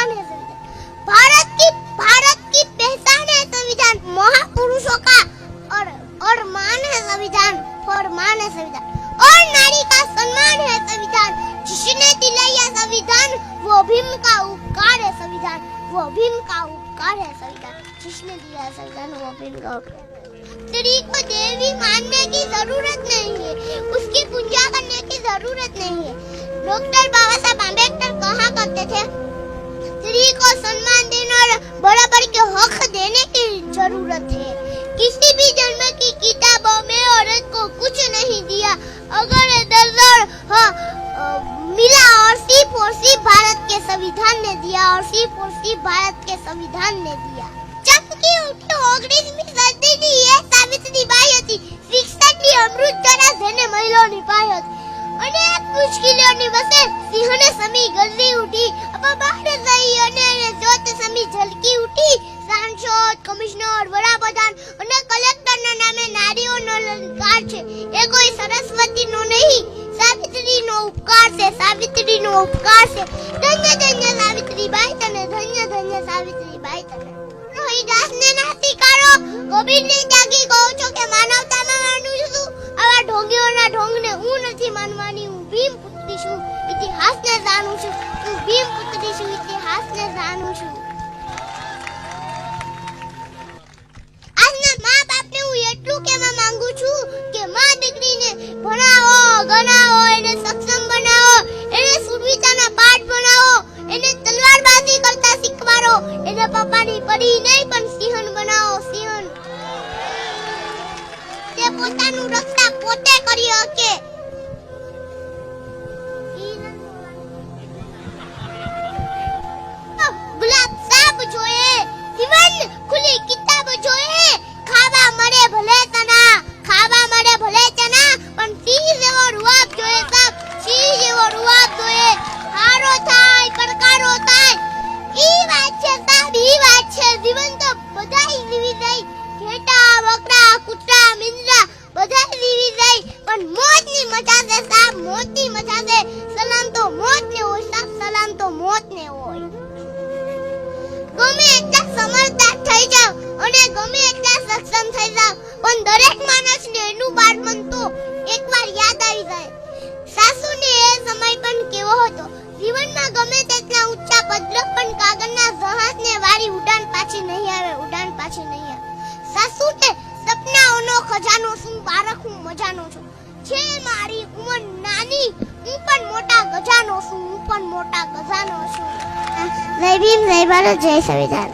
पहचान है संविधान, भारत की पहचान है संविधान, महापुरुषों का और मान है संविधान, और मान है संविधान, और नारी का सम्मान है संविधान। जिसने दिलाया संविधान वो भीम का उपकार है संविधान, वो भीम का उपकार है संविधान। जिसने दिया संविधान वो भीम का उपकार। स्त्री को देवी मानने की जरूरत नहीं है, उसकी पूजा करने की जरूरत नहीं है। डॉक्टर बाबा साहब आम्बेडकर कहा करते थे, स्त्री को सम्मान देने और बराबर के हक देने की जरूरत है। किसी भी जन्म की किताबों में औरत को कुछ नहीं दिया, अगर दर्जा मिला और सिर्फ भारत के संविधान ने दिया, और सिर्फ भारत के संविधान ने दिया। चमकी उठी 19મી સદીની એ સાવિત્રીબાઈ હતી, શિક્ષણની અમૃત ધારા જેને મહિલાઓની પાઈ હતી। અનેક મુશ્કેલીઓની વચ્ચે સિંહને સમી ગરજી ઉઠી, બહાર જઈ અને જોત સમી ઝલકી ઉઠી। સાંસદ, કમિશનર, વડાપ્રધાન અને કલેક્ટરના નામે નારીઓનો અલંકાર છે। એ કોઈ સરસ્વતીનો નહીં, સાવિત્રીનો ઉપકાર છે, સાવિત્રીનો ઉપકાર છે। ધન્ય ધન્ય સાવિત્રીબાઈ તને, ધન્ય ધન્ય સાવિત્રીબાઈ તને। રોહિદાસને ના સ્વીકારો, ગોવિંદને જાગી કહો છો કે માનવતામાં માનું છું। આવા ઢોંગીઓના ઢોંગને હું નથી માનવાની, હું ભીમ પુત્રી છું, ઇતિહાસને જાણું છું। હું ભીમ પુત્રી છું, ઇતિહાસને જાણું છું। આજના મા બાપને હું એટલું કહેવા માંગુ છું કે મા દીકરીને ભણાવો, ગણાવો, એને સક્ષમ બનાવો, એને સુરવીરતાના પાઠ ભણાવો, એને તલવારબાજી કરતા શીખવાડો, એને પપ્પાની પરી નહીં પણ સિંહણ બનાવો, સિંહણ। તે પોતાનું રક્ષા પોતે કરી શકે। ગુલાબ સાબ જોઈએ, જીવન ખુલી કિતાબ જોઈએ। ખાવા મળે ભલે ચના, ખાવા મળે ભલે ચના, પણ સિંહ જેવો રૂઆબ જોઈએ સાબ, સિંહ જેવો રૂઆબ જોઈએ। હારો થાય, પડકારો થાય, ઈ વાત છે સાબ, ઈ વાત છે। જીવન તો બધાય જીવી જાય, ઘેટા, બકરા, કૂતરા, મીંદડા બધાય જીવી જાય, પણ મોતની મજા છે સાબ, મોતની મજા છે। સલામ તો મોતને હોય સાબ, સલામ તો મોતને હોય। ગમે એટલા સમજદાર થઈ જાવ અને ગમે એટલા સક્ષમ થઈ જાવ, પણ દરેક માણસને એનું બાળપણ તો એકવાર યાદ આવી જાય। સાસુને એ સમય પણ કેવો હતો, જીવનમાં ગમે તેટલા ઊંચા પદલો પણ કાગળના જહાજને વાળી ઉડાન પાછી નહીં આવે, ઉડાન પાછી નહીં આવે। સાસુને સપનાઓનો ખજાનો શું, બાળક હું મજાનો છું, છે મારી ઉંમર નાની, હું પણ મોટા ગજાનો છું, હું પણ મોટા ગજાનો છું। જય ભીમ, જય ભારત, જય સંવિધાન।